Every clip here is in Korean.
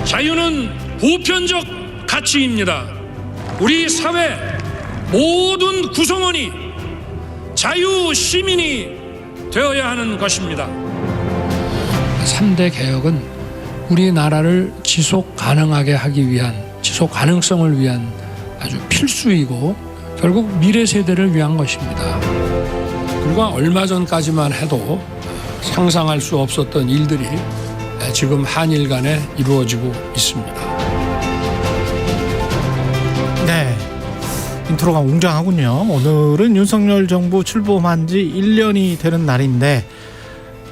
자유는 보편적 가치입니다. 우리 사회 모든 구성원이 자유 시민이 되어야 하는 것입니다. 3대 개혁은 우리나라를 지속 가능하게 하기 위한, 지속 가능성을 위한 아주 필수이고 결국 미래 세대를 위한 것입니다. 불과 얼마 전까지만 해도 상상할 수 없었던 일들이 지금 한일 간에 이루어지고 있습니다. 네, 인트로가 웅장하군요. 오늘은 윤석열 정부 출범한 지 1년이 되는 날인데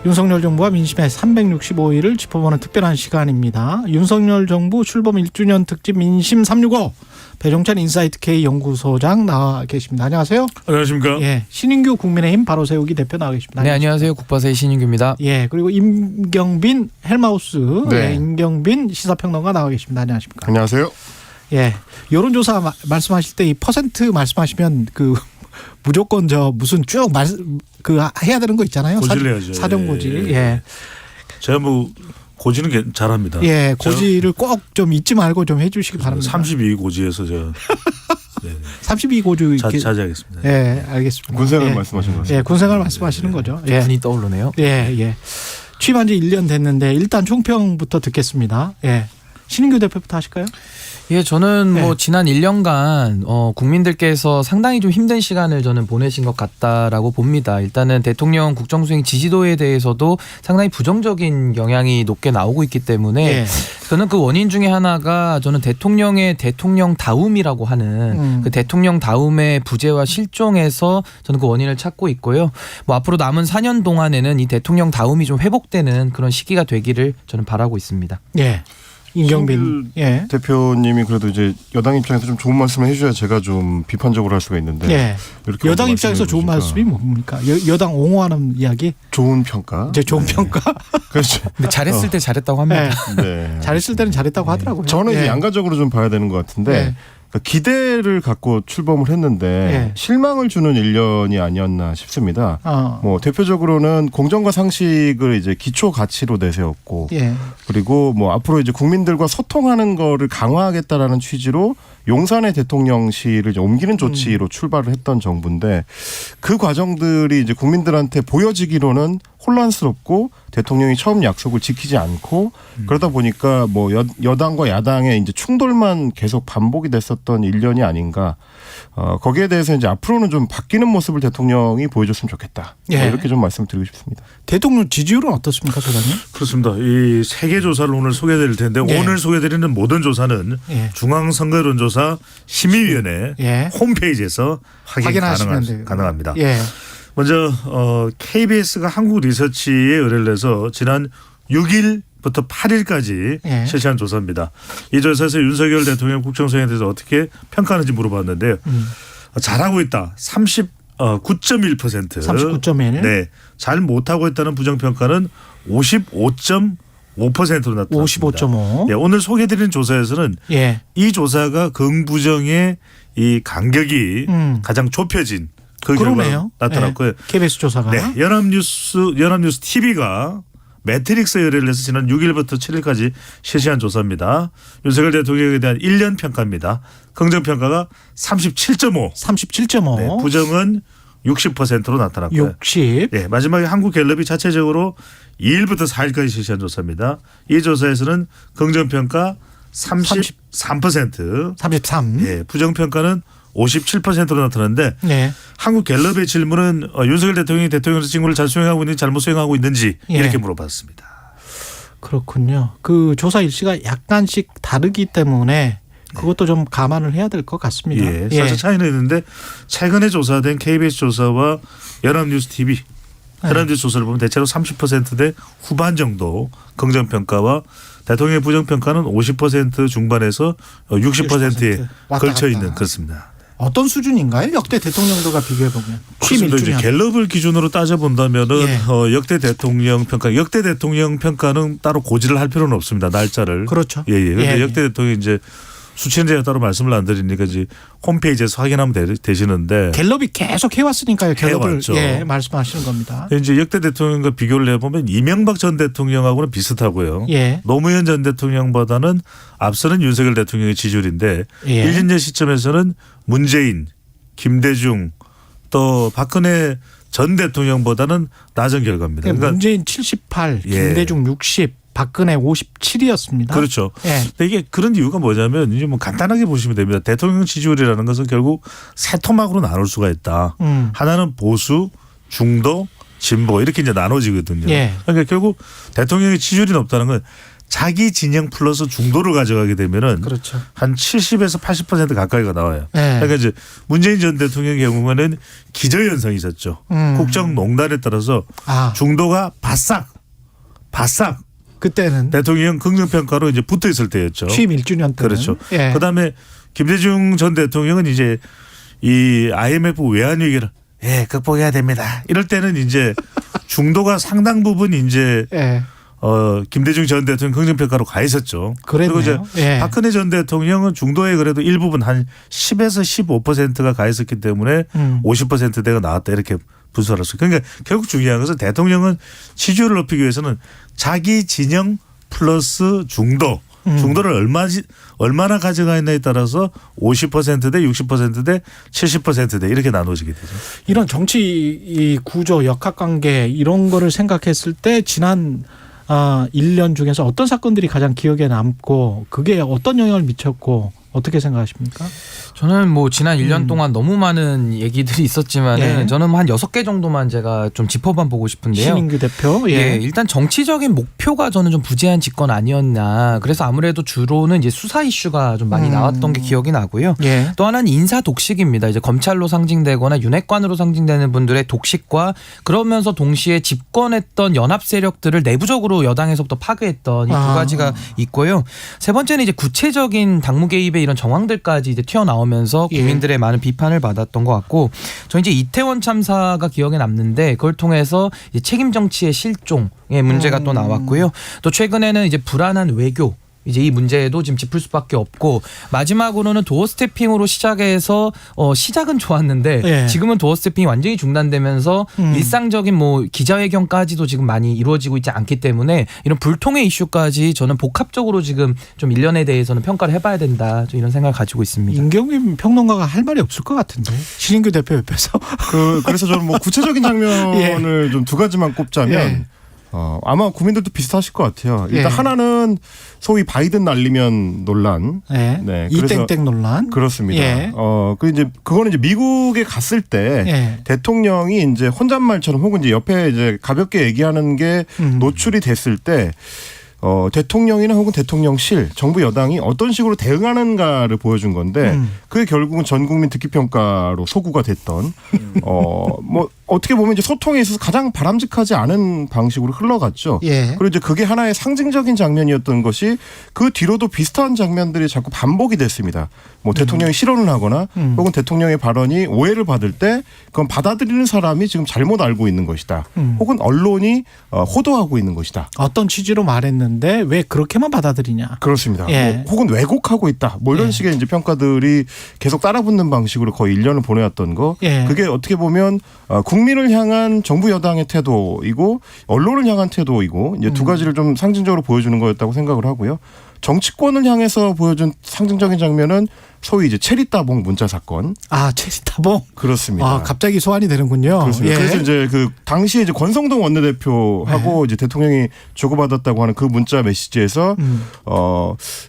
윤석열 정부와 민심의 365일을 짚어보는 특별한 시간입니다. 윤석열 정부 출범 1주년 특집 민심 365 배종찬 인사이트 K 연구소장 나와 계십니다. 안녕하세요. 안녕하십니까. 예, 신인규 국민의힘 바로 세우기 대표 나와 계십니다. 네, 안녕하세요. 국바사의 신인규입니다. 예, 그리고 임경빈 헬마우스 네. 임경빈 시사평론가 나와 계십니다. 안녕하십니까. 안녕하세요. 예, 여론조사 말씀하실 때 이 퍼센트 말씀하시면 그 무조건 저 무슨 쭉 해야 되는 거 있잖아요. 고지를 해야죠. 사전 고지. 예. 예. 제가 뭐 고지는 잘합니다. 예, 고지를 꼭 좀 잊지 말고 좀 해주시기 바랍니다. 32 고지에서 제가 32 고지 자제하겠습니다. 예, 알겠습니다. 군생활 예. 말씀하신 거죠? 예, 군생활 말씀하시는 거죠. 예. 분이 떠오르네요. 예, 예. 취임한 지 1년 됐는데 일단 총평부터 듣겠습니다. 예. 신인규 대표부터 하실까요? 예, 저는 네. 뭐 지난 1년간 국민들께서 상당히 좀 힘든 시간을 저는 보내신 것 같다라고 봅니다. 일단은 대통령 국정수행 지지도에 대해서도 상당히 부정적인 영향이 높게 나오고 있기 때문에 예. 저는 그 원인 중에 하나가 저는 대통령의 대통령다움이라고 하는 그 대통령다움의 부재와 실종에서 저는 그 원인을 찾고 있고요. 뭐 앞으로 남은 4년 동안에는 이 대통령다움이 좀 회복되는 그런 시기가 되기를 저는 바라고 있습니다. 예. 임경빈 예. 대표님이 그래도 이제 여당 입장에서 좀 좋은 말씀을 해주셔야 제가 좀 비판적으로 할 수가 있는데 예. 이렇게 여당 말씀해 입장에서 좋은 주시니까 말씀이 뭡니까? 여당 옹호하는 이야기? 좋은 평가. 이제 좋은 평가? 그렇죠. 근데 잘했을 때 잘했다고 합니다. 네. 네. 잘했을 때는 잘했다고 하더라고요. 저는 이제 예. 양가적으로 좀 봐야 되는 것 같은데 네. 그러니까 기대를 갖고 출범을 했는데 네. 실망을 주는 1년이 아니었나 싶습니다. 어. 뭐 대표적으로는 공정과 상식을 이제 기초 가치로 내세웠고 예. 그리고 뭐 앞으로 이제 국민들과 소통하는 거를 강화하겠다라는 취지로 용산의 대통령실을 이제 옮기는 조치로 출발을 했던 정부인데 그 과정들이 이제 국민들한테 보여지기로는 혼란스럽고 대통령이 처음 약속을 지키지 않고 그러다 보니까 뭐 여당과 야당의 이제 충돌만 계속 반복이 됐었던 1년이 아닌가. 거기에 대해서 이제 앞으로는 좀 바뀌는 모습을 대통령이 보여줬으면 좋겠다. 예. 이렇게 좀 말씀드리고 싶습니다. 대통령 지지율은 어떻습니까, 소장님? 그렇습니다. 이 세계 조사를 오늘 소개해드릴 텐데 예. 오늘 소개해드리는 모든 조사는 예. 중앙선거여론조사 심의위원회 예. 홈페이지에서 확인하시면 돼요. 가능합니다. 예. 먼저 KBS가 한국리서치에 의뢰를 해서 지난 6일부터 8일까지 예. 실시한 조사입니다. 이 조사에서 윤석열 대통령 국정수행에 대해서 어떻게 평가하는지 물어봤는데요. 잘하고 있다. 39.1%. 39.1. 네. 잘 못하고 있다는 부정평가는 55.5%로 나타났습니다. 55.5. 예, 오늘 소개해드린 조사에서는 예. 이 조사가 긍부정의 이 간격이 가장 좁혀진 그 그러네요. 결과가 나타났고요. 예. KBS 조사가. 네, 연합뉴스 TV가 매트릭스 의뢰를 해서 지난 6일부터 7일까지 실시한 조사입니다. 윤석열 대통령에 대한 1년 평가입니다. 긍정평가가 37.5. 37.5. 네, 부정은 60%로 나타났고요. 60. 네, 마지막에 한국갤럽이 자체적으로 2일부터 4일까지 실시한 조사입니다. 이 조사에서는 긍정평가 33%. 33. 예, 부정평가는 57%로 나타났는데 네. 한국갤럽의 질문은 윤석열 대통령이 대통령으로서 직무를 잘 수행하고 있는지 잘못 수행하고 있는지 예. 이렇게 물어봤습니다. 그렇군요. 그 조사 일시가 약간씩 다르기 때문에 그것도 좀 감안을 해야 될 것 같습니다. 예, 살짝 차이는 있는데 최근에 조사된 KBS 조사와 연합뉴스 TV 연합뉴스 조사를 보면 대체로 30%대 후반 정도 긍정평가와 대통령의 부정평가는 50% 중반에서 60%에 왔다 걸쳐 갔다. 있는 그렇습니다. 어떤 수준인가요? 역대 대통령들과 비교해 보면. 취임 그렇습니다. 이제 1주년. 갤럽을 기준으로 따져 본다면은 예. 역대 대통령 평가는 따로 고지를 할 필요는 없습니다. 날짜를. 그렇죠. 예. 그런데 예. 역대 대통령이 이제 수치는 제가 따로 말씀을 안 드리니까 이제 홈페이지에서 확인하면 되시는데 갤럽이 계속 해왔으니까요. 갤럽을 해왔죠. 예, 말씀하시는 겁니다. 이제 역대 대통령과 비교를 해보면 이명박 전 대통령하고는 비슷하고요. 예. 노무현 전 대통령보다는 앞서는 윤석열 대통령의 지지율인데 예. 1년제 시점에서는 문재인, 김대중 또 박근혜 전 대통령보다는 낮은 결과입니다. 그러니까 문재인 78, 예. 김대중 60, 박근혜 57이었습니다. 그렇죠. 예. 근데 이게 그런 이유가 뭐냐면 이제 뭐 간단하게 보시면 됩니다. 대통령 지지율이라는 것은 결국 세 토막으로 나눌 수가 있다. 하나는 보수, 중도, 진보 이렇게 이제 나눠지거든요. 예. 그러니까 결국 대통령의 지지율이 높다는 건 자기 진영 플러스 중도를 가져가게 되면은 그렇죠. 한 70에서 80% 가까이가 나와요. 예. 그러니까 이제 문재인 전 대통령의 경우에는 기저현상이 있었죠. 국정농단에 따라서 아. 중도가 바싹 그때는 대통령 긍정평가로 이제 붙어 있을 때였죠. 취임 1주년 때는. 그렇죠. 예. 그다음에 김대중 전 대통령은 이제 이 IMF 외환 위기를 극복해야 됩니다. 이럴 때는 이제 중도가 상당 부분 이제 예. 김대중 전 대통령 긍정평가로 가 있었죠. 그랬네요. 리고 이제 예. 박근혜 전 대통령은 중도에 그래도 일부분 한 10에서 15%가 가 있었기 때문에 50%대가 나왔다 이렇게 분석을 했어요. 그러니까 결국 중요한 것은 대통령은 지지율을 높이기 위해서는 자기 진영 플러스 중도. 중도를 얼마나 가져가 있냐에 따라서 50%대, 60%대, 70%대 이렇게 나눠지게 되죠. 이런 정치 이 구조, 역학관계 이런 거를 생각했을 때 지난 1년 중에서 어떤 사건들이 가장 기억에 남고 그게 어떤 영향을 미쳤고 어떻게 생각하십니까? 저는 뭐 지난 1년 동안 너무 많은 얘기들이 있었지만은 예. 저는 한 6개 정도만 제가 좀 짚어만 보고 싶은데요. 신인규 대표. 예, 일단 정치적인 목표가 저는 좀 부재한 집권 아니었나. 그래서 아무래도 주로는 이제 수사 이슈가 좀 많이 나왔던 게 기억이 나고요. 예. 또 하나는 인사 독식입니다. 이제 검찰로 상징되거나 윤핵관으로 상징되는 분들의 독식과 그러면서 동시에 집권했던 연합 세력들을 내부적으로 여당에서부터 파괴했던 이 두 가지가 있고요. 세 번째는 이제 구체적인 당무 개입의 이런 정황들까지 이제 튀어나오면서 국민들의 많은 비판을 받았던 것 같고, 저 이제 이태원 참사가 기억에 남는데 그걸 통해서 이제 책임 정치의 실종의 문제가 또 나왔고요. 또 최근에는 이제 불안한 외교. 이제 이 문제도 지금 짚을 수밖에 없고, 마지막으로는 도어 스태핑으로 시작해서 시작은 좋았는데 예. 지금은 도어 스태핑이 완전히 중단되면서 일상적인 뭐 기자회견까지도 지금 많이 이루어지고 있지 않기 때문에 이런 불통의 이슈까지 저는 복합적으로 지금 좀 1년에 대해서는 평가를 해봐야 된다, 좀 이런 생각을 가지고 있습니다. 임경임 평론가가 할 말이 없을 것 같은데 신인규 대표 옆에서. 그래서 저는 뭐 구체적인 장면을 좀 두 가지만 꼽자면 예. 아마 국민들도 비슷하실 것 같아요. 일단 예. 하나는 소위 바이든 날리면 논란. 예. 네, 이 그래서 땡땡 논란. 그렇습니다. 예. 그거는 이제 미국에 갔을 때 예. 대통령이 이제 혼잣말처럼 혹은 이제 옆에 이제 가볍게 얘기하는 게 노출이 됐을 때 대통령이나 혹은 대통령실, 정부 여당이 어떤 식으로 대응하는가를 보여준 건데 그게 결국은 전 국민 듣기 평가로 소구가 됐던 뭐 어떻게 보면 이제 소통에 있어서 가장 바람직하지 않은 방식으로 흘러갔죠. 예. 그리고 이제 그게 하나의 상징적인 장면이었던 것이 그 뒤로도 비슷한 장면들이 자꾸 반복이 됐습니다. 뭐 대통령이 실언을 하거나 혹은 대통령의 발언이 오해를 받을 때 그건 받아들이는 사람이 지금 잘못 알고 있는 것이다. 혹은 언론이 호도하고 있는 것이다. 어떤 취지로 말했는데 왜 그렇게만 받아들이냐. 그렇습니다. 예. 뭐 혹은 왜곡하고 있다. 뭐 이런 식의 이제 평가들이 계속 따라붙는 방식으로 거의 1년을 보내왔던 거. 예. 그게 어떻게 보면 국민을 향한 정부 여당의 태도이고 언론을 향한 태도이고 이제 두 가지를 좀 상징적으로 보여주는 거였다고 생각을 하고요. 정치권을 향해서 보여준 상징적인 장면은 소위 이제 체리따봉 문자 사건. 체리타봉. 그렇습니다. 갑자기 소환이 되는군요. 그렇습니다. 예. 그래서 이제 그 당시에 이제 권성동 원내대표하고 이제 대통령이 주고받았다고 하는 그 문자 메시지에서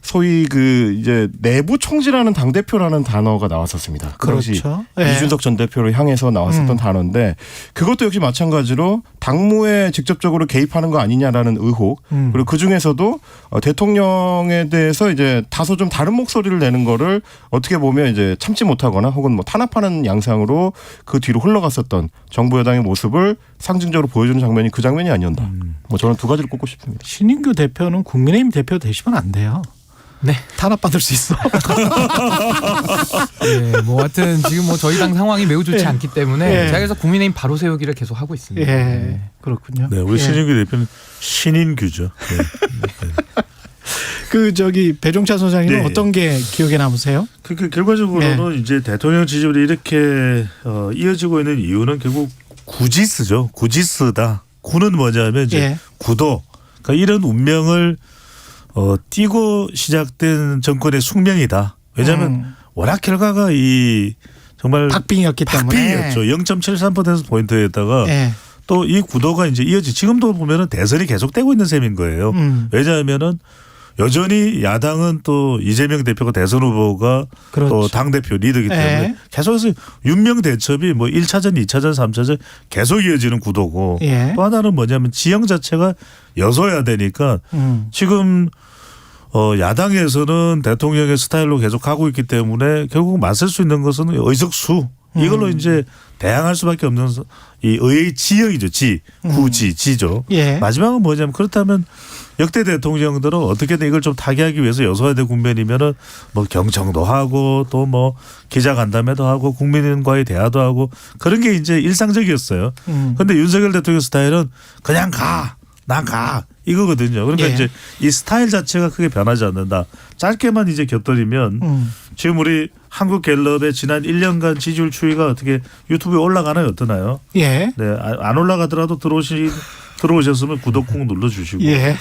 소위 그 이제 내부 총지라는 당 대표라는 단어가 나왔었습니다. 그 당시 그렇죠. 예. 이준석 전 대표를 향해서 나왔었던 단어인데 그것도 역시 마찬가지로 당무에 직접적으로 개입하는 거 아니냐라는 의혹. 그리고 그 중에서도 대통령에 대해서 이제 다소 좀 다른 목소리를 내는 거를 어떻게 보면 이제 참지 못하거나 혹은 뭐 탄압하는 양상으로 그 뒤로 흘러갔었던 정부 여당의 모습을 상징적으로 보여주는 장면이 그 장면이 아니었나. 뭐 저는 두 가지를 꼽고 싶습니다. 신인규 대표는 국민의힘 대표 되시면 안 돼요. 네. 탄압받을 수 있어. 네, 뭐 하여튼 지금 뭐 저희 당 상황이 매우 좋지 예. 않기 때문에 예. 제가 그래서 국민의힘 바로 세우기를 계속 하고 있습니다. 예. 네. 그렇군요. 네, 우리 예. 신인규 대표는 신인규죠. 네. 그 배종찬 소장님은 네. 어떤 게 기억에 남으세요? 그 결과적으로는 네. 이제 대통령 지지율이 이렇게 이어지고 있는 이유는 결국 구지스죠. 구지스다. 구는 뭐냐면 이제 예. 구도. 그러니까 이런 운명을 띄고 시작된 정권의 숙명이다. 왜냐하면 워낙 결과가 정말 박빙이었기 때문에. 박빙이었죠. 0.73% 포인트에다가 예. 또 이 구도가 이제 지금도 보면은 대선이 계속되고 있는 셈인 거예요. 왜냐하면은 여전히 야당은 또 이재명 대표가 대선 후보가 그렇죠. 또 당대표 리더이기 때문에 예. 계속해서 윤명 대첩이 뭐 1차전, 2차전, 3차전 계속 이어지는 구도고 예. 또 하나는 뭐냐면 지형 자체가 여소야 되니까 지금 야당에서는 대통령의 스타일로 계속 가고 있기 때문에 결국 맞설 수 있는 것은 의석수 이걸로 이제 대항할 수밖에 없는 이 의의 지형이죠. 지죠. 예. 마지막은 뭐냐면 그렇다면 역대 대통령들은 어떻게든 이걸 좀 타개하기 위해서 여소야대 국면이면은 뭐 경청도 하고 또 뭐 기자간담회도 하고 국민과의 대화도 하고 그런 게 이제 일상적이었어요. 그런데 윤석열 대통령 스타일은 그냥 난 가. 이거거든요. 그러니까 예. 이제 이 스타일 자체가 크게 변하지 않는다. 짧게만 이제 곁들이면 지금 우리 한국갤럽의 지난 1년간 지지율 추이가 어떻게 유튜브에 올라가나요? 어떠나요? 예. 네, 안 올라가더라도 들어오셨으면 구독 꾹 눌러주시고. 예.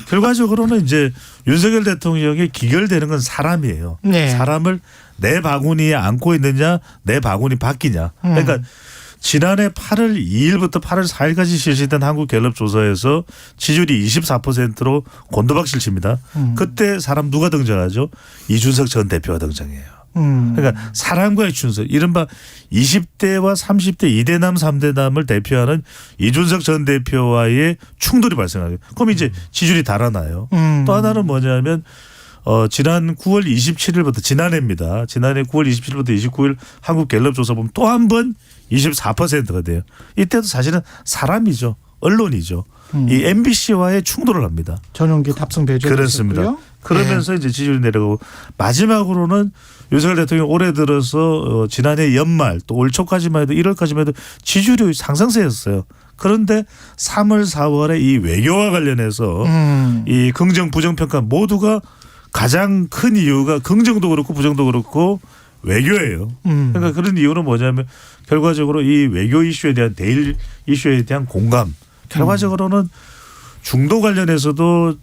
결과적으로는 이제 윤석열 대통령이 기결되는 건 사람이에요. 네. 사람을 내 바구니에 안고 있느냐, 내 바구니 바뀌냐. 그러니까 지난해 8월 2일부터 8월 4일까지 실시된 한국갤럽 조사에서 지지율이 24%로 곤두박질칩니다. 그때 사람 누가 등장하죠? 이준석 전 대표가 등장해요. 그러니까 사람과의 충성, 이른바 20대와 30대 2대남 3대남을 대표하는 이준석 전 대표와의 충돌이 발생하죠. 그럼 이제 지지율이 달아나요. 또 하나는 뭐냐면 지난 9월 27일부터 지난해입니다. 지난해 9월 27일부터 29일 한국갤럽 조사 보면 또 한 번 24%가 돼요. 이때도 사실은 사람이죠. 언론이죠. 이 MBC와의 충돌을 합니다. 전용기 탑승 배제. 그렇습니다. 그러면서 이제 지지율이 내려가고 마지막으로는 윤석열 대통령이 올해 들어서 지난해 연말 또 올 초까지만 해도 1월까지만 해도 지지율이 상승세였어요. 그런데 3월 4월에 이 외교와 관련해서 이 긍정 부정평가 모두가 가장 큰 이유가 긍정도 그렇고 부정도 그렇고 외교예요. 그러니까 그런 이유는 뭐냐면 결과적으로 이 외교 이슈에 대한 대일 이슈에 대한 공감 결과적으로는 중도 관련해서도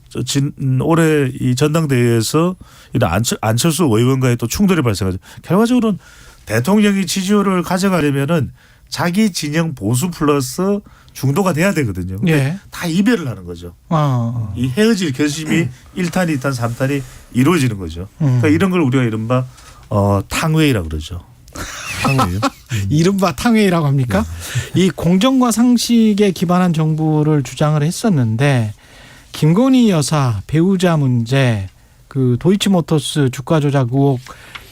올해 이 전당대회에서 이런 안철수 의원과의 또 충돌이 발생하죠. 결과적으로는 대통령이 지지율을 가져가려면은 자기 진영 보수 플러스 중도가 돼야 되거든요. 근데 예. 다 이별을 하는 거죠. 이 헤어질 결심이 1탄, 2탄, 3탄이 이루어지는 거죠. 그러니까 이런 걸 우리가 이른바 탕웨이라고 그러죠. 탕웨이요? 이른바 탕웨이라고 합니까? 이 공정과 상식에 기반한 정부를 주장을 했었는데 김건희 여사 배우자 문제, 그 도이치모터스 주가 조작 의혹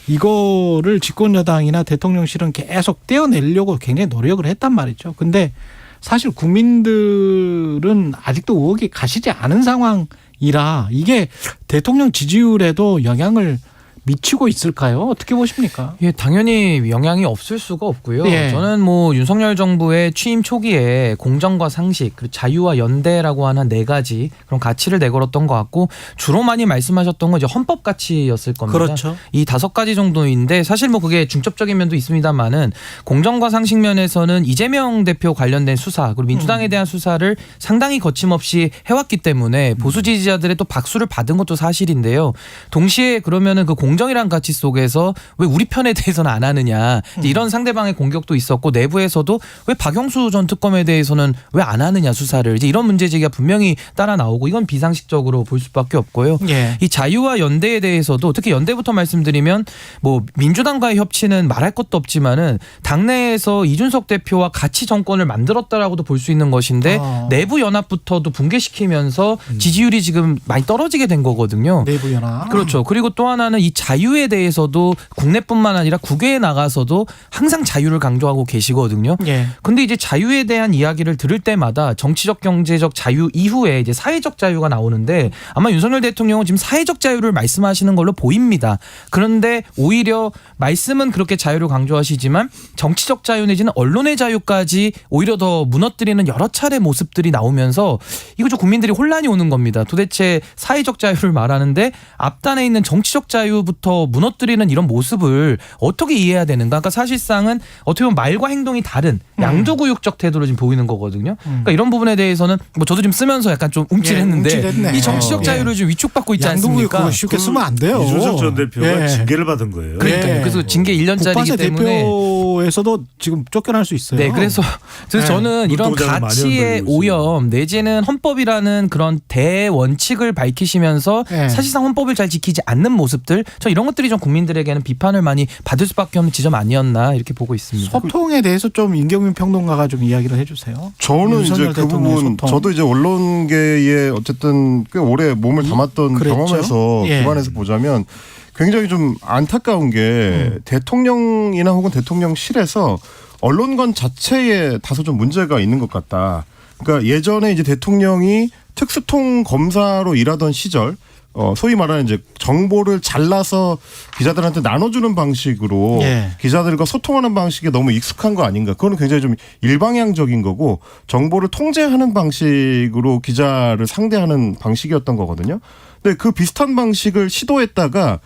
이거를 집권 여당이나 대통령실은 계속 떼어내려고 굉장히 노력을 했단 말이죠. 근데 사실 국민들은 아직도 의혹이 가시지 않은 상황이라 이게 대통령 지지율에도 영향을 미치고 있을까요? 어떻게 보십니까? 예, 당연히 영향이 없을 수가 없고요. 예. 저는 뭐 윤석열 정부의 취임 초기에 공정과 상식, 그리고 자유와 연대라고 하는 4가지 그런 가치를 내걸었던 것 같고 주로 많이 말씀하셨던 건 이제 헌법 가치였을 겁니다. 그렇죠. 이 5가지 정도인데 사실 뭐 그게 중첩적인 면도 있습니다만은 공정과 상식 면에서는 이재명 대표 관련된 수사 그리고 민주당에 대한 수사를 상당히 거침없이 해왔기 때문에 보수 지지자들의 또 박수를 받은 것도 사실인데요. 동시에 그러면은 그 공정이란 가치 속에서 왜 우리 편에 대해서는 안 하느냐 이런 상대방의 공격도 있었고 내부에서도 왜 박영수 전 특검에 대해서는 왜 안 하느냐 수사를 이제 이런 문제제기가 분명히 따라 나오고 이건 비상식적으로 볼 수밖에 없고요. 예. 이 자유와 연대에 대해서도 특히 연대부터 말씀드리면 뭐 민주당과의 협치는 말할 것도 없지만은 당내에서 이준석 대표와 같이 정권을 만들었다라고도 볼 수 있는 것인데 내부 연합부터도 붕괴시키면서 지지율이 지금 많이 떨어지게 된 거거든요. 내부 연합. 그렇죠. 그리고 또 하나는 이 자유에 대해서도 국내뿐만 아니라 국외에 나가서도 항상 자유를 강조하고 계시거든요. 예. 근데 이제 자유에 대한 이야기를 들을 때마다 정치적 경제적 자유 이후에 이제 사회적 자유가 나오는데 아마 윤석열 대통령은 지금 사회적 자유를 말씀하시는 걸로 보입니다. 그런데 오히려 말씀은 그렇게 자유를 강조하시지만 정치적 자유 내지는 언론의 자유까지 오히려 더 무너뜨리는 여러 차례 모습들이 나오면서 이거 좀 국민들이 혼란이 오는 겁니다. 도대체 사회적 자유를 말하는데 앞단에 있는 정치적 자유부터 무너뜨리는 이런 모습을 어떻게 이해해야 되는가? 그러니까 사실상은 어떻게 보면 말과 행동이 다른 양도구육적 태도로 지금 보이는 거거든요. 그러니까 이런 부분에 대해서는 뭐 저도 지금 쓰면서 약간 좀 움찔했는데 움찔했네. 이 정치적 자유를 좀 위축받고 있지 양도구육 않습니까? 그거 쉽게 쓰면 안 돼요. 이준석 전 대표가 예. 징계를 받은 거예요. 그러니까요. 예. 그래서 징계 1년짜리이기 국방세 때문에 대표에서도 지금 쫓겨날 수 있어요. 네, 그래서 네. 저는 이런 눈동자가 많이 가치의 흔들리고 오염 내지는 헌법이라는 그런 대원칙을 밝히시면서 네. 사실상 헌법을 잘 지키지 않는 모습들, 저 이런 것들이 좀 국민들에게는 비판을 많이 받을 수밖에 없는 지점 아니었나 이렇게 보고 있습니다. 소통에 대해서 좀 임경민 평론가가 좀 이야기를 해주세요. 저는 이제 윤석열 그 대통령의 부분 소통. 저도 이제 언론계에 어쨌든 꽤 오래 몸을 담았던 그랬죠. 경험에서 예. 기반해서 보자면 굉장히 좀 안타까운 게 대통령이나 혹은 대통령실에서 언론관 자체에 다소 좀 문제가 있는 것 같다. 그러니까 예전에 이제 대통령이 특수통 검사로 일하던 시절 소위 말하는 이제 정보를 잘라서 기자들한테 나눠주는 방식으로 예. 기자들과 소통하는 방식에 너무 익숙한 거 아닌가. 그거는 굉장히 좀 일방향적인 거고 정보를 통제하는 방식으로 기자를 상대하는 방식이었던 거거든요. 근데 그 비슷한 방식을 시도했다가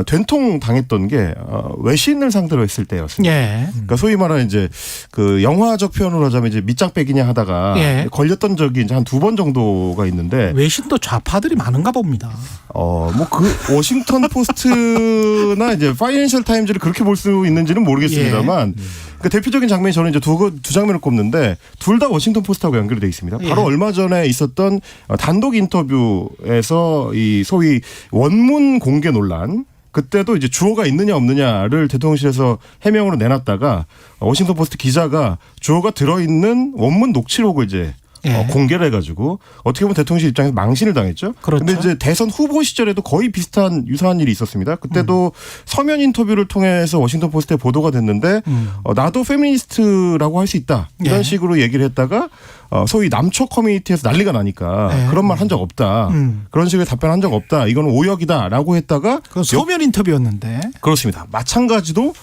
된통 당했던 게 외신을 상대로 했을 때였습니다. 예. 그러니까 소위 말하는 이제 그 영화적 표현으로 하자면 이제 밑장 빼기냐 하다가 예. 걸렸던 적이 이제 한 2번 정도가 있는데 외신도 좌파들이 많은가 봅니다. 뭐 그 워싱턴 포스트나 이제 파이낸셜 타임즈를 그렇게 볼 수 있는지는 모르겠습니다만 그 대표적인 장면이 저는 이제 두 장면을 꼽는데 둘 다 워싱턴 포스트하고 연결이 돼 있습니다. 바로 예. 얼마 전에 있었던 단독 인터뷰에서 이 소위 원문 공개 논란. 그때도 이제 주어가 있느냐 없느냐를 대통령실에서 해명으로 내놨다가 워싱턴 포스트 기자가 주어가 들어있는 원문 녹취록을 이제 예. 공개를 해가지고 어떻게 보면 대통령실 입장에서 망신을 당했죠. 그렇죠. 근데 이제 대선 후보 시절에도 거의 비슷한 유사한 일이 있었습니다. 그때도 서면 인터뷰를 통해서 워싱턴 포스트에 보도가 됐는데 나도 페미니스트라고 할 수 있다 이런 예. 식으로 얘기를 했다가 소위 남초 커뮤니티에서 난리가 나니까 예. 그런 말 한 적 없다. 그런 식의 답변한 적 없다. 이거는 오역이다라고 했다가 그건 서면 인터뷰였는데. 그렇습니다. 마찬가지로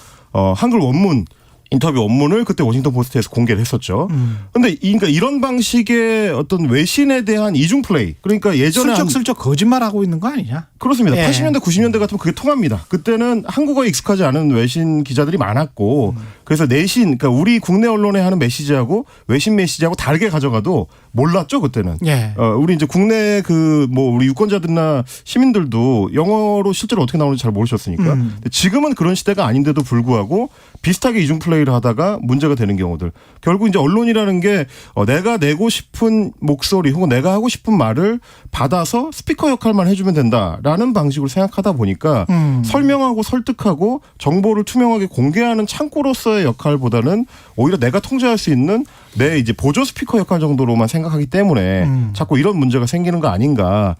한글 원문 인터뷰 원문을 그때 워싱턴 포스트에서 공개를 했었죠. 그런데 그러니까 이런 방식의 어떤 외신에 대한 이중 플레이. 그러니까 예전에 슬쩍슬쩍 거짓말하고 있는 거 아니냐? 그렇습니다. 예. 80년대 90년대 같으면 그게 통합니다. 그때는 한국어에 익숙하지 않은 외신 기자들이 많았고 그래서 내신 그러니까 우리 국내 언론에 하는 메시지하고 외신 메시지하고 다르게 가져가도 몰랐죠 그때는. 예. 우리 이제 국내 그 뭐 우리 유권자들이나 시민들도 영어로 실제로 어떻게 나오는지 잘 모르셨으니까. 근데 지금은 그런 시대가 아닌데도 불구하고 비슷하게 이중 플레이를 하다가 문제가 되는 경우들. 결국 이제 언론이라는 게 내가 내고 싶은 목소리 혹은 내가 하고 싶은 말을 받아서 스피커 역할만 해주면 된다라는 방식으로 생각하다 보니까 설명하고 설득하고 정보를 투명하게 공개하는 창구로서의 역할보다는 오히려 내가 통제할 수 있는 내 이제 보조 스피커 역할 정도로만 생각하기 때문에 자꾸 이런 문제가 생기는 거 아닌가.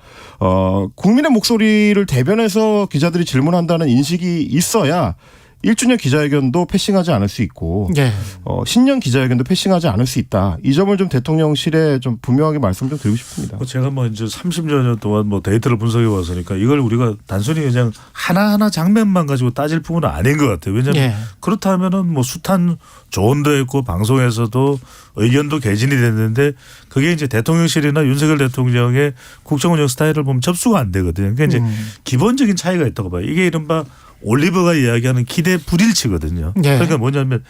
국민의 목소리를 대변해서 기자들이 질문한다는 인식이 있어야 1주년 기자회견도 패싱하지 않을 수 있고 예. 신년 기자회견도 패싱하지 않을 수 있다. 이 점을 좀 대통령실에 좀 분명하게 말씀 좀 드리고 싶습니다. 제가 뭐 이제 30여 년 동안 뭐 데이터를 분석해 왔으니까 이걸 우리가 단순히 그냥 하나하나 장면만 가지고 따질 부분은 아닌 것 같아요. 왜냐하면 예. 그렇다면은 뭐 숱한 조언도 했고 방송에서도 의견도 개진이 됐는데 그게 이제 대통령실이나 윤석열 대통령의 국정운영 스타일을 보면 접수가 안 되거든요. 그러니까 이제 기본적인 차이가 있다고 봐요. 이게 이른바 올리버가 이야기하는 기대 불일치거든요. 예. 그러니까 뭐냐면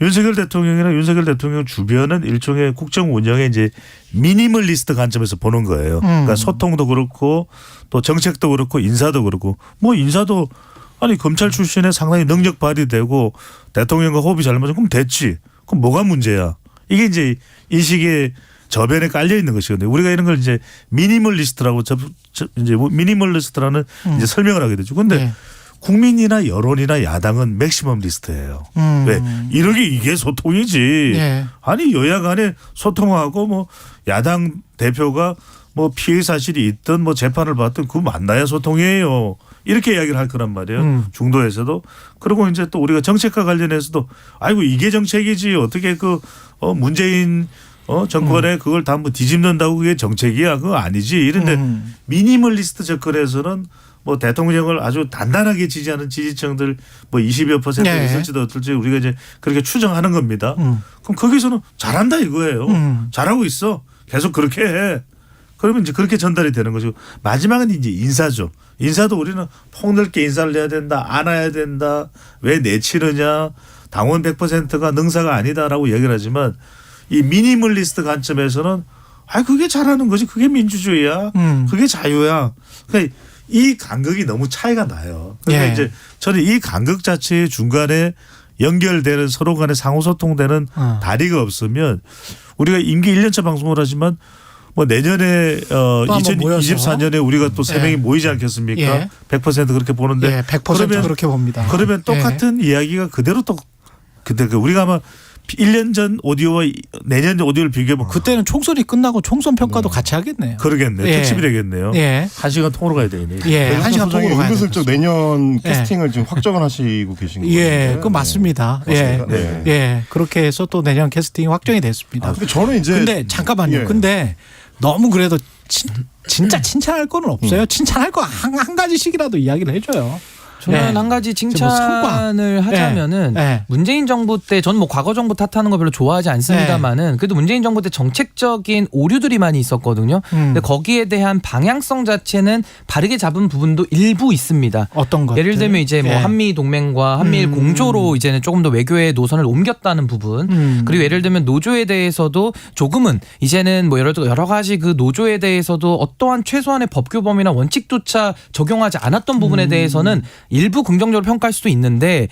윤석열 대통령이나 윤석열 대통령 주변은 일종의 국정 운영의 이제 미니멀리스트 관점에서 보는 거예요. 그러니까 소통도 그렇고 또 정책도 그렇고 인사도 그렇고 뭐 인사도 아니 검찰 출신에 상당히 능력 발휘되고 대통령과 호흡이 잘 맞으면 그럼 됐지. 그럼 뭐가 문제야? 이게 이제 인식의 저변에 깔려 있는 것이거든요. 우리가 이런 걸 이제 미니멀리스트라고 이제 미니멀리스트라는 이제 설명을 하게 되죠. 그런데 네. 국민이나 여론이나 야당은 맥시멈 리스트예요. 왜? 이게 소통이지. 예. 아니 여야 간에 소통하고 뭐 야당 대표가 뭐 피해 사실이 있든 뭐 재판을 받든 그거 만나야 소통이에요. 이렇게 이야기를 할 거란 말이에요. 중도에서도. 그리고 이제 또 우리가 정책과 관련해서도 아이고 이게 정책이지 어떻게 문재인 정권에 그걸 다 한번 뒤집는다고 그게 정책이야. 그거 아니지. 이런데 미니멀리스트 접근에서는 뭐 대통령을 아주 단단하게 지지하는 지지층들 뭐 20여 % 네. 있을지도 어떨지 우리가 이제 그렇게 추정하는 겁니다. 그럼 거기서는 잘한다 이거예요. 잘하고 있어. 계속 그렇게 해. 그러면 이제 그렇게 전달이 되는 거죠. 마지막은 이제 인사죠. 인사도 우리는 폭넓게 인사를 해야 된다. 안아야 된다. 왜 내치느냐. 당원 100%가 능사가 아니다라고 얘기를 하지만 이 미니멀리스트 관점에서는 그게 잘하는 거지. 그게 민주주의야. 그게 자유야. 그러니까 이 간극이 너무 차이가 나요. 그러니까 예. 이제 저는 이 간극 자체의 중간에 연결되는 서로 간에 상호소통되는 다리가 없으면 우리가 임기 1년차 방송을 하지만 뭐 내년에 한번 모여서. 2024년에 우리가 또 세 예. 명이 모이지 않겠습니까? 예. 100% 그렇게 보는데 예, 100% 그렇게 봅니다. 그러면 똑같은 이야기가 그대로 또 그때 우리가 아마 1년 전 오디오와 내년 오디오를 비교해보면 그때는 총선이 끝나고 총선 평가도 같이 하겠네요. 그러겠네요. 예. 특집이 되겠네요. 예. 1시간 통으로 가야 되겠네요. 예, 한 시간 소장이 통으로 가야 은근슬쩍 되겠습니다. 내년 예. 캐스팅을 지금 확정을 하시고 계신 거예요. 예, 그거 맞습니다. 예, 맞습니다. 네. 예, 그렇게 해서 또 내년 캐스팅이 확정이 됐습니다. 근데 저는 이제 근데 잠깐만요. 예. 근데 너무 그래도 진짜 칭찬할 거는 없어요. 칭찬할 거 한 가지씩이라도 이야기를 해줘요. 저는 예. 한 가지 지금 뭐 성과. 칭찬을 하자면은 예. 문재인 정부 때 전 뭐 과거 정부 탓하는 거 별로 좋아하지 않습니다만은 그래도 문재인 정부 때 정책적인 오류들이 많이 있었거든요. 근데 거기에 대한 방향성 자체는 바르게 잡은 부분도 일부 있습니다. 어떤 것? 예를 들면 이제 뭐 예. 한미 동맹과 한미일 공조로 이제는 조금 더 외교의 노선을 옮겼다는 부분. 그리고 예를 들면 노조에 대해서도 조금은 이제는 뭐 여러 가지 그 노조에 대해서도 어떠한 최소한의 법규범이나 원칙조차 적용하지 않았던 부분에 대해서는 일부 긍정적으로 평가할 수도 있는데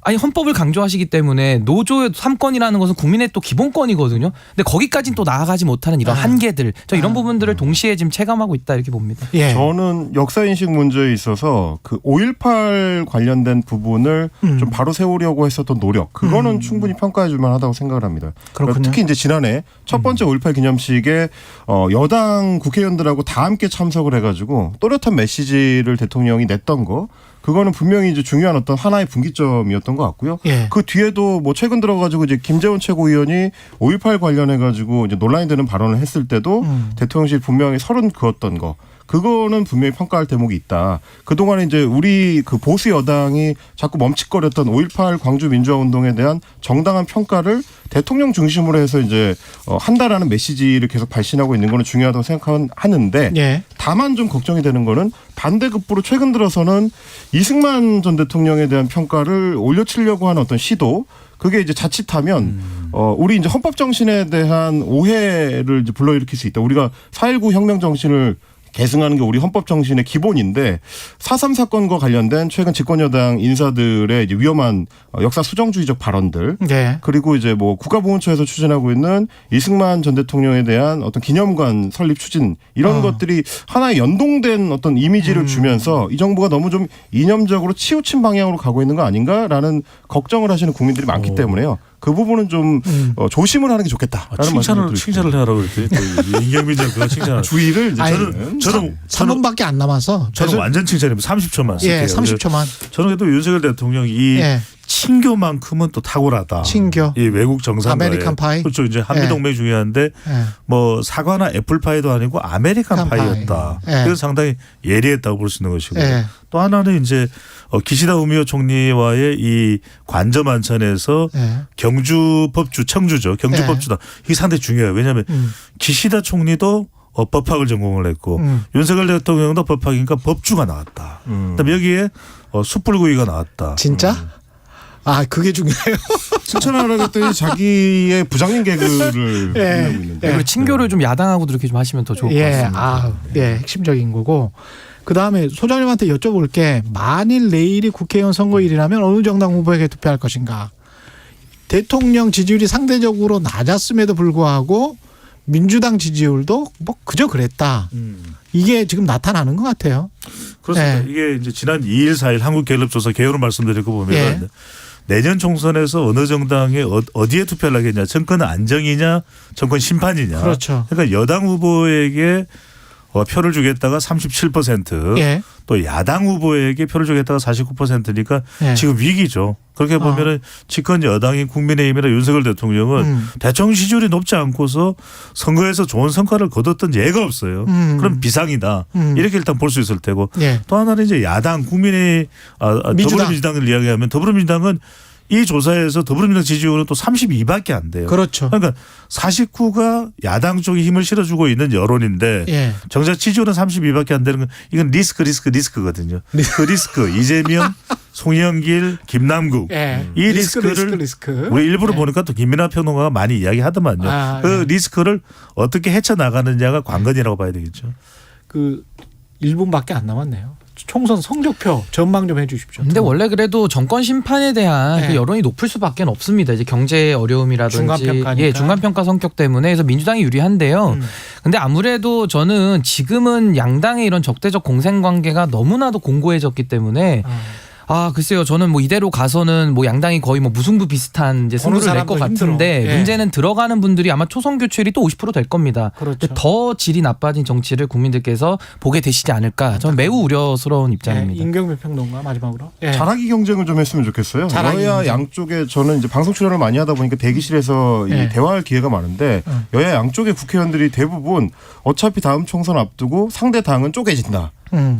아니 헌법을 강조하시기 때문에 노조의 3권이라는 것은 국민의 또 기본권이거든요. 근데 거기까지는 또 나아가지 못하는 이런 한계들, 저 이런 부분들을 동시에 지금 체감하고 있다 이렇게 봅니다. 예. 저는 역사인식 문제에 있어서 그 5.18 관련된 부분을 좀 바로 세우려고 했었던 노력, 그거는 충분히 평가해 줄 만하다고 생각을 합니다. 그렇군요. 특히 이제 지난해 첫 번째 5.18 기념식에 여당 국회의원들하고 다 함께 참석을 해가지고 또렷한 메시지를 대통령이 냈던 거, 그거는 분명히 이제 중요한 어떤 하나의 분기점이었던 것 같고요. 예. 그 뒤에도 뭐 최근 들어가지고 이제 김재원 최고위원이 5.18 관련해가지고 이제 논란이 되는 발언을 했을 때도 대통령실 분명히 서른 그었던 거, 그거는 분명히 평가할 대목이 있다. 그동안에 이제 우리 그 보수 여당이 자꾸 멈칫거렸던 5.18 광주 민주화 운동에 대한 정당한 평가를 대통령 중심으로 해서 이제 한다라는 메시지를 계속 발신하고 있는 거는 중요하다고 생각하는데 예. 다만 좀 걱정이 되는 거는 반대급부로 최근 들어서는 이승만 전 대통령에 대한 평가를 올려치려고 하는 어떤 시도, 그게 이제 자칫하면 우리 이제 헌법 정신에 대한 오해를 이제 불러일으킬 수 있다. 우리가 4.19 혁명 정신을 계승하는 게 우리 헌법 정신의 기본인데 4.3 사건과 관련된 최근 집권여당 인사들의 이제 위험한 역사 수정주의적 발언들, 예. 그리고 이제 뭐 국가보훈처에서 추진하고 있는 이승만 전 대통령에 대한 어떤 기념관 설립 추진, 이런 것들이 하나의 연동된 어떤 이미지를 주면서 이 정부가 너무 좀 이념적으로 치우친 방향으로 가고 있는 거 아닌가라는 걱정을 하시는 국민들이 많기 때문에요. 그 부분은 좀 조심을 하는 게 좋겠다라는 말씀을 칭찬을 하라고 그랬더니 또 이경민 전 그거 칭찬을. 주의를 이제 아니, 저는 3분밖에 안 남아서 저는 완전 칭찬입니다. 30초만 쓸게요. 예, 30초만. 저는 또 윤석열 대통령이 이 예. 친교만큼은 또 탁월하다. 친교. 이 외국 정상과의. 아메리칸 파이. 그렇죠. 이제 한미 예. 동맹이 중요한데 예. 뭐 사과나 애플파이도 아니고 아메리칸 파이였다. 파이. 예. 그래서 상당히 예리했다고 볼 수 있는 것이고. 예. 또 하나는 이제 기시다 우미오 총리와의 이 관저 만찬에서 예. 경주 법주, 청주죠. 경주 예. 법주다. 이게 상당히 중요해요. 왜냐하면 기시다 총리도 법학을 전공을 했고 윤석열 대통령도 법학이니까 법주가 나왔다. 그다음에 여기에 숯불구이가 나왔다. 진짜? 아, 그게 중요해요. 칭찬하라고 했더니 자기의 부장님 개그를 예. 하고 있는데. 그리고 친교를 좀 야당하고도 이렇게 좀 하시면 더 좋을 것 예, 같습니다. 핵심적인 거고. 그 다음에 소장님한테 여쭤볼 게, 만일 내일이 국회의원 선거일이라면 어느 정당 후보에게 투표할 것인가? 대통령 지지율이 상대적으로 낮았음에도 불구하고 민주당 지지율도 뭐 그저 그랬다. 이게 지금 나타나는 것 같아요. 그렇습니다. 예. 이게 이제 지난 2일, 4일 한국갤럽조사 개요로 말씀드릴 거 보면 예. 내년 총선에서 어느 정당에 어디에 투표를 하겠냐. 정권 안정이냐, 정권 심판이냐. 그렇죠. 그러니까 여당 후보에게 표를 주겠다가 37%, 예. 또 야당 후보에게 표를 주겠다가 49%니까 예. 지금 위기죠. 그렇게 보면은 집권 여당인 국민의힘이나 윤석열 대통령은 대통령 지지율이 높지 않고서 선거에서 좋은 성과를 거뒀던 예가 없어요. 그럼 비상이다. 이렇게 일단 볼 수 있을 테고 예. 또 하나는 이제 야당 국민의 더불어민주당을 이야기하면 더불어민주당은 이 조사에서 더불어민주당 지지율은 또 32밖에 안 돼요. 그렇죠. 그러니까 49가 야당 쪽에 힘을 실어주고 있는 여론인데 예. 정작 지지율은 32밖에 안 되는 건 이건 리스크거든요. 그 리스크 이재명, 송영길, 김남국 예. 이 리스크를 리스크. 우리 일부러 예. 보니까 또 김민하 평론가가 많이 이야기하더만요. 그 리스크를 어떻게 헤쳐나가느냐가 관건이라고 봐야 되겠죠. 그 1분밖에 안 남았네요. 총선 성적표 전망 좀 해주십시오. 근데 원래 그래도 정권 심판에 대한 네. 그 여론이 높을 수밖에 없습니다. 이제 경제 어려움이라든지 중간평가니까. 예, 중간평가 성격 때문에 그래서 민주당이 유리한데요. 근데 아무래도 저는 지금은 양당의 이런 적대적 공생 관계가 너무나도 공고해졌기 때문에 글쎄요. 저는 뭐 이대로 가서는 뭐 양당이 거의 뭐 무승부 비슷한 이제 승부를 낼 것 같은데 예. 문제는 들어가는 분들이 아마 초선 교체율이 또 50% 될 겁니다. 그렇죠. 더 질이 나빠진 정치를 국민들께서 보게 되시지 않을까. 저는 매우 우려스러운 입장입니다. 예. 임경민 평론가 마지막으로. 예. 잘하기 경쟁을 좀 했으면 좋겠어요. 잘하기 여야 경쟁. 양쪽에 저는 이제 방송 출연을 많이 하다 보니까 대기실에서 예. 이 대화할 기회가 많은데 여야 양쪽의 국회의원들이 대부분 어차피 다음 총선 앞두고 상대 당은 쪼개진다.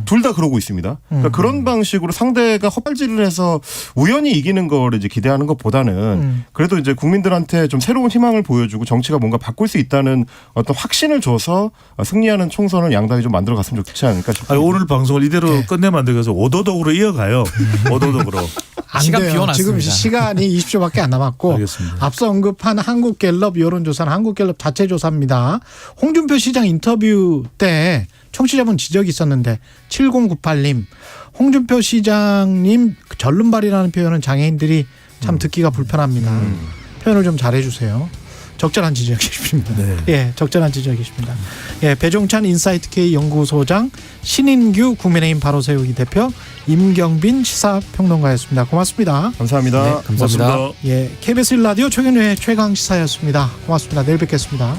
둘 다 그러고 있습니다. 그러니까 그런 방식으로 상대가 헛발질을 해서 우연히 이기는 걸 이제 기대하는 것보다는 그래도 이제 국민들한테 좀 새로운 희망을 보여주고 정치가 뭔가 바꿀 수 있다는 어떤 확신을 줘서 승리하는 총선을 양당이 좀 만들어 갔으면 좋지 않을까 싶습니다. 오늘 방송을 이대로 끝내면 안 되겠어. 오도독으로 이어가요. 오도독으로. 안 시간 돼요. 비워놨습니다. 지금 시간이 20초밖에 안 남았고 알겠습니다. 앞서 언급한 한국갤럽 여론조사는 한국갤럽 자체 조사입니다. 홍준표 시장 인터뷰 때 청취자분 지적이 있었는데 7098님 홍준표 시장님 절름발이라는 표현은 장애인들이 참 듣기가 불편합니다. 표현을 좀 잘해주세요. 적절한 지적이십니다. 네. 예, 적절한 지적이십니다. 예, 배종찬 인사이트 K 연구소장, 신인규 국민의힘 바로세우기 대표, 임경빈 시사평론가였습니다. 고맙습니다. 감사합니다. 네, 감사합니다. 고맙습니다. 예, KBS 1라디오 최경영의 최강시사였습니다. 고맙습니다. 내일 뵙겠습니다.